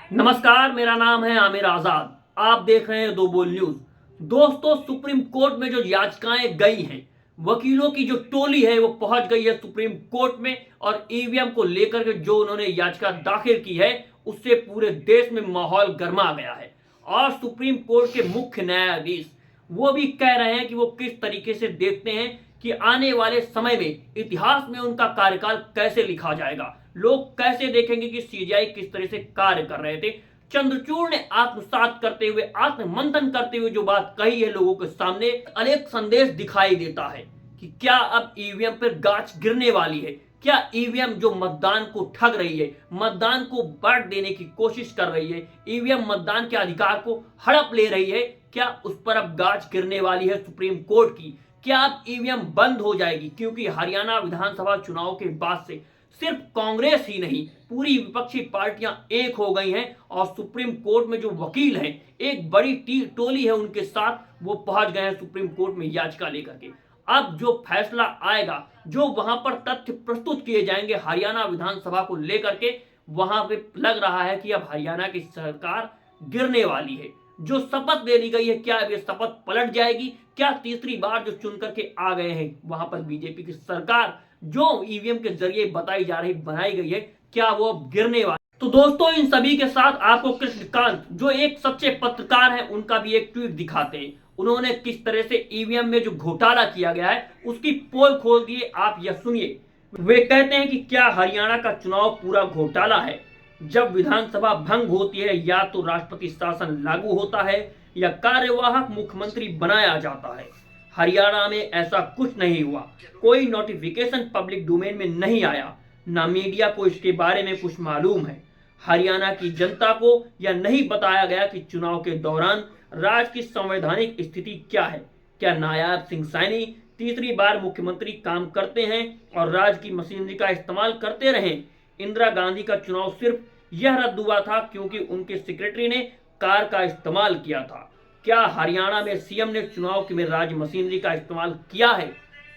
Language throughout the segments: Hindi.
नमस्कार, मेरा नाम है आमिर आजाद। आप देख रहे हैं दो बोल न्यूज। दोस्तों, सुप्रीम कोर्ट में जो याचिकाएं गई हैं, वकीलों की जो टोली है वो पहुंच गई है सुप्रीम कोर्ट में और ईवीएम को लेकर के जो उन्होंने याचिका दाखिल की है उससे पूरे देश में माहौल गर्मा गया है। और सुप्रीम कोर्ट के मुख्य न्यायाधीश वो भी कह रहे हैं कि वो किस तरीके से देखते हैं कि आने वाले समय में इतिहास में उनका कार्यकाल कैसे लिखा जाएगा, लोग कैसे देखेंगे कि सीजीआई किस तरह से कार्य कर रहे थे। चंद्रचूड़ ने आत्मसात करते हुए, आत्ममंथन करते हुए जो बात कही है लोगों के सामने, अनेक संदेश दिखाई देता है कि क्या अब ईवीएम पर गाज गिरने वाली है। क्या ईवीएम जो मतदान को ठग रही है, मतदान को बांट देने की कोशिश कर रही है, ईवीएम मतदान के अधिकार को हड़प ले रही है, क्या उस पर अब गाज गिरने वाली है सुप्रीम कोर्ट की? क्या अब ईवीएम बंद हो जाएगी? क्योंकि हरियाणा विधानसभा चुनाव के बाद से सिर्फ कांग्रेस ही नहीं, पूरी विपक्षी पार्टियां एक हो गई हैं और सुप्रीम कोर्ट में जो वकील हैं, एक बड़ी टोली है उनके साथ, वो पहुंच गए हैं सुप्रीम कोर्ट में याचिका लेकर के। अब जो फैसला आएगा, जो वहां पर तथ्य प्रस्तुत किए जाएंगे हरियाणा विधानसभा को लेकर के, वहां पे लग रहा है कि अब हरियाणा की सरकार गिरने वाली है। जो शपथ ले ली गई है, क्या ये शपथ पलट जाएगी? क्या तीसरी बार जो चुन करके आ गए हैं वहां पर बीजेपी की सरकार, जो ईवीएम के जरिए बताई जा रही, बनाई गई है, क्या वो अब गिरने वाली? तो दोस्तों, इन सभी के साथ आपको कृष्णकांत, जो एक सच्चे पत्रकार हैं, उनका भी एक ट्वीट दिखाते हैं। उन्होंने किस तरह से ईवीएम में जो घोटाला किया गया है उसकी पोल खोल दिए, आप यह सुनिए। वे कहते हैं कि क्या हरियाणा का चुनाव पूरा घोटाला है? जब विधानसभा भंग होती है, या तो राष्ट्रपति शासन लागू होता है या कार्यवाहक मुख्यमंत्री बनाया जाता है। हरियाणा में ऐसा कुछ नहीं हुआ। कोई नोटिफिकेशन पब्लिक डोमेन में नहीं आया, ना मीडिया को इसके बारे में कुछ मालूम है। हरियाणा की जनता को यह नहीं बताया गया कि चुनाव के दौरान राज्य की संवैधानिक स्थिति क्या है। क्या नायब सिंह सैनी तीसरी बार मुख्यमंत्री काम करते हैं और राज्य की मशीनरी का इस्तेमाल करते रहे? इंदिरा गांधी का चुनाव सिर्फ यह रद्द हुआ था क्योंकि उनके सेक्रेटरी ने कार का इस्तेमाल किया था। क्या हरियाणा में सीएम ने चुनाव में राज्य मशीनरी का इस्तेमाल किया है?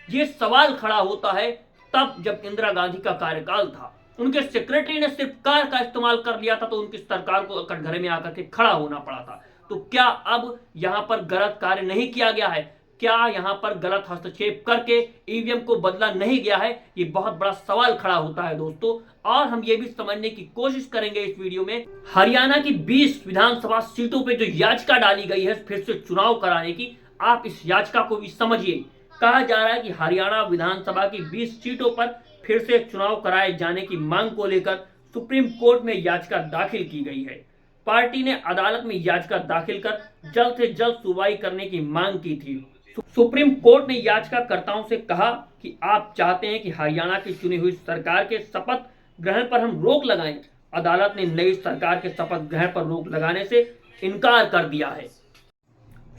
ये सवाल खड़ा होता है तब जब इंदिरा गांधी का कार्यकाल था, उनके सेक्रेटरी ने सिर्फ कार का इस्तेमाल कर लिया था तो उनकी सरकार को कटघरे में आकर के खड़ा होना पड़ा था। तो क्या अब यहां पर गलत कार्य नहीं किया गया है? क्या यहां पर गलत हस्तक्षेप करके ईवीएम को बदला नहीं गया है? ये बहुत बड़ा सवाल खड़ा होता है दोस्तों। और हम ये भी समझने की कोशिश करेंगे इस वीडियो में, हरियाणा की 20 विधानसभा सीटों पे जो याचिका डाली गई है फिर से चुनाव कराने की, आप इस याचिका को भी समझिए। कहा जा रहा है कि हरियाणा विधानसभा की 20 सीटों पर फिर से चुनाव कराए जाने की मांग को लेकर सुप्रीम कोर्ट में याचिका दाखिल की गई है। पार्टी ने अदालत में याचिका दाखिल कर जल्द से जल्द सुनवाई करने की मांग की थी। सुप्रीम कोर्ट ने याचिकाकर्ताओं से कहा कि आप चाहते हैं कि हरियाणा की चुनी हुई सरकार के शपथ ग्रहण पर हम रोक लगाएं। अदालत ने नई सरकार के शपथ ग्रहण पर रोक लगाने से इनकार कर दिया है।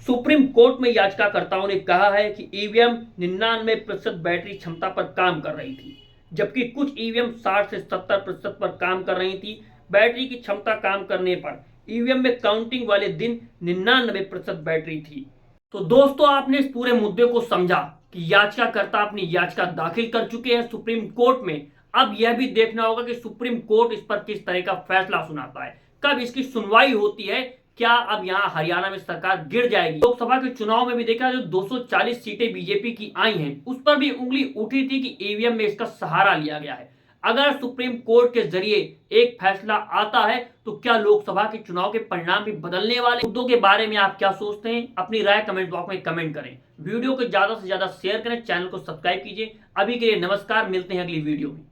सुप्रीम कोर्ट में याचिकाकर्ताओं ने कहा है कि ईवीएम 99% बैटरी क्षमता पर काम कर रही थी, जबकि कुछ ईवीएम 60 से 70% पर काम कर रही थी। बैटरी की क्षमता काम करने पर ईवीएम में काउंटिंग वाले दिन 99% बैटरी थी। तो दोस्तों, आपने इस पूरे मुद्दे को समझा कि याचिकाकर्ता अपनी याचिका दाखिल कर चुके हैं सुप्रीम कोर्ट में। अब यह भी देखना होगा कि सुप्रीम कोर्ट इस पर किस तरह का फैसला सुनाता है, कब इसकी सुनवाई होती है। क्या अब यहाँ हरियाणा में सरकार गिर जाएगी? लोकसभा के चुनाव में भी देखा जो 240 सीटें बीजेपी की आई हैं, उस पर भी उंगली उठी थी कि ईवीएम में इसका सहारा लिया गया है। अगर सुप्रीम कोर्ट के जरिए एक फैसला आता है तो क्या लोकसभा के चुनाव के परिणाम भी बदलने वाले? मुद्दों के बारे में आप क्या सोचते हैं? अपनी राय कमेंट बॉक्स में कमेंट करें। वीडियो को ज्यादा से ज्यादा शेयर करें, चैनल को सब्सक्राइब कीजिए। अभी के लिए नमस्कार, मिलते हैं अगली वीडियो में।